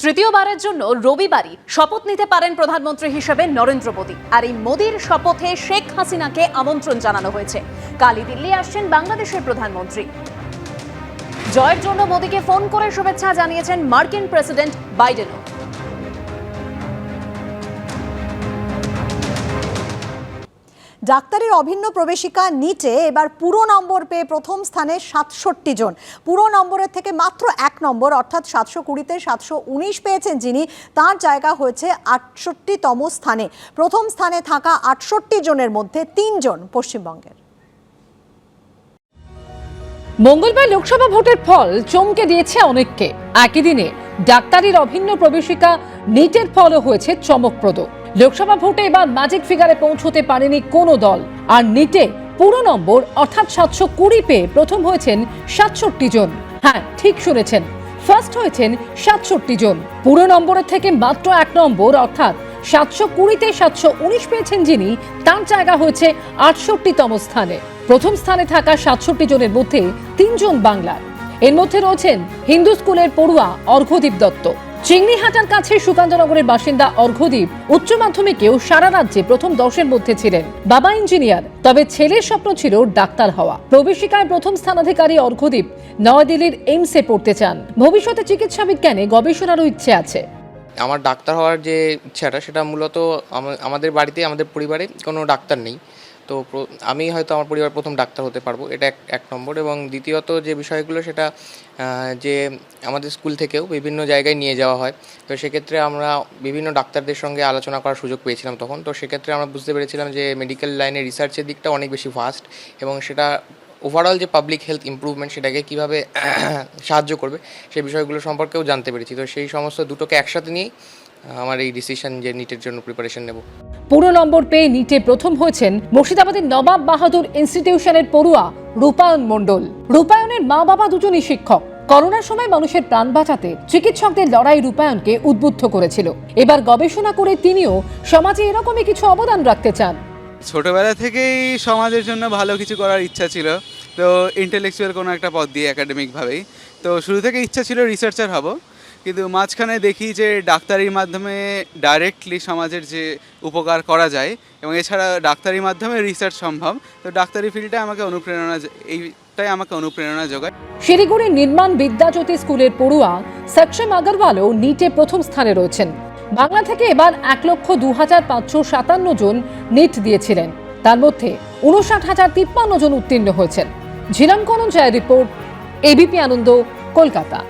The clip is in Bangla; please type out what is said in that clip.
তৃতীয়বারের জন্য রবিবারই শপথ নিতে পারেন প্রধানমন্ত্রী হিসেবে নরেন্দ্র মোদী। আর এই মোদীর শপথে শেখ হাসিনাকে আমন্ত্রণ জানানো হয়েছে। কালই দিল্লি আসছেন বাংলাদেশের প্রধানমন্ত্রী। জয়ের জন্য মোদীকে ফোন করে শুভেচ্ছা জানিয়েছেন মার্কিন প্রেসিডেন্ট বাইডেনও। ডাক্তারির অভিন্ন প্রবেশিকা নিটে এবার পুরো নম্বর পেয়ে প্রথম স্থানে ৬৭ জন। পুরো নম্বরের থেকে মাত্র ১ নম্বর অর্থাৎ ৭২০তে ৭১৯ পেয়েছেন যিনি, তার জায়গা হয়েছে ৬৮তম স্থানে। প্রথম স্থানে থাকা ৬৮ জনের মধ্যে ৩ জন পশ্চিমবঙ্গের। মঙ্গলবার লোকসভা ভোটের ফল চমকে দিয়েছে অনেককে। একই দিনে ডাক্তারির অভিন্ন প্রবেশিকা নিটের ফলও হয়েছে চমকপ্রদ। লোকসভা ভোটে এবার ম্যাজিক ফিগারে পৌঁছতে পারেনি কোনো দল। আর নিটে পুরো নম্বর অর্থাৎ ৭২০ পেয়ে প্রথম হয়েছেন ৬৭ জন। হ্যাঁ, ঠিক শুনেছেন, ফার্স্ট হয়েছেন ৬৭ জন। পুরো নম্বরের থেকে মাত্র ১ নম্বর অর্থাৎ ৭২০তে ৭১৯ পেয়েছেন যিনি, তার জায়গা হয়েছে ৬৮তম স্থানে। প্রথম স্থানে থাকা ৬৭ জনের মধ্যে ৩ জন বাংলার। এর মধ্যে রয়েছেন হিন্দু স্কুলের পড়ুয়া অর্ঘ্যদীপ দত্ত। চিংড়িহাটার কাছে সুকান্তনগরের বাসিন্দা অর্ঘ্যদীপ উচ্চ মাধ্যমিকেও সারা রাজ্যে প্রথম 10-এর মধ্যে ছিলেন। বাবা ইঞ্জিনিয়ার, তবে ছেলের স্বপ্ন ছিল ডাক্তার হওয়া। প্রবেশিকায় প্রথম স্থানাধিকারী অর্ঘ্যদীপ নয়াদিল্লির এইমসে পড়তে চান। ভবিষ্যতে চিকিৎসা বিজ্ঞানে গবেষণারও ইচ্ছে আছে। আমার ডাক্তার হওয়ার যে ইচ্ছাটা, সেটা মূলত আমাদের বাড়িতে, আমাদের পরিবারে কোনো ডাক্তার নেই। তো আমি হয়তো আমার পরিবার প্রথম ডাক্তার হতে পারবো, এটা এক নম্বর। এবং দ্বিতীয়ত যে বিষয়গুলো, সেটা যে আমাদের স্কুল থেকেও বিভিন্ন জায়গায় নিয়ে যাওয়া হয়। তো সেক্ষেত্রে আমরা বিভিন্ন ডাক্তারদের সঙ্গে আলোচনা করার সুযোগ পেয়েছিলাম তখন। তো সেক্ষেত্রে আমরা বুঝতে পেরেছিলাম যে মেডিকেল লাইনে রিসার্চের দিকটা অনেক বেশি ফাস্ট, এবং সেটা ওভারঅল যে পাবলিক হেলথ ইমপ্রুভমেন্ট, সেটাকে কীভাবে সাহায্য করবে সেই বিষয়গুলো সম্পর্কেও জানতে পেরেছি। তো সেই সমস্ত দুটোকে একসাথে নিয়েই আমার এই ডিসিশন যে নিটের জন্য প্রিপারেশন নেব। পুরো নম্বর পেয়ে নিটে প্রথম হয়েছেন মুর্শিদাবাদের নবাব বাহাদুর ইনস্টিটিউশনের পড়ুয়া রূপায়ণ মণ্ডল। রূপায়ণের মা বাবা দুজনই শিক্ষক। করোনার সময় মানুষের প্রাণ বাঁচাতে চিকিৎসকদের লড়াই রূপায়ণকে উদ্বুদ্ধ করেছিল। এবার গবেষণা করে তিনিও সমাজে এরকমই কিছু অবদান রাখতে চান। ছোটবেলা থেকেই সমাজের জন্য ভালো কিছু করার ইচ্ছা ছিল। তো ইন্টেলেকচুয়াল কোনো একটা পথ দিয়ে, একাডেমিকভাবেই তো শুরু থেকে ইচ্ছা ছিল রিসার্চার হব। কিন্তু মাঝখানে দেখি যে ডাক্তারির মাধ্যমে ডাইরেক্টলি সমাজের যে উপকার করা যায়, এবং এছাড়া ডাক্তারির মাধ্যমে রিসার্চ সম্ভব। তো ডাক্তারি ফিল্ডে আমাকে অনুপ্রেরণা যোগায়। শিলিগুড়ির নির্মাণ বিদ্যাজ্যোতি স্কুলের পড়ুয়া সক্ষম আগরওয়ালও নিটে প্রথম স্থানে রয়েছেন। বাংলা থেকে এবার ১,০২,৫৫৭ জন নিট দিয়েছিলেন। তার মধ্যে ৫৯,০৫৩ জন উত্তীর্ণ হয়েছেন। ঝিলাম করঞ্জয়ের রিপোর্ট, এবিপি আনন্দ, কলকাতা।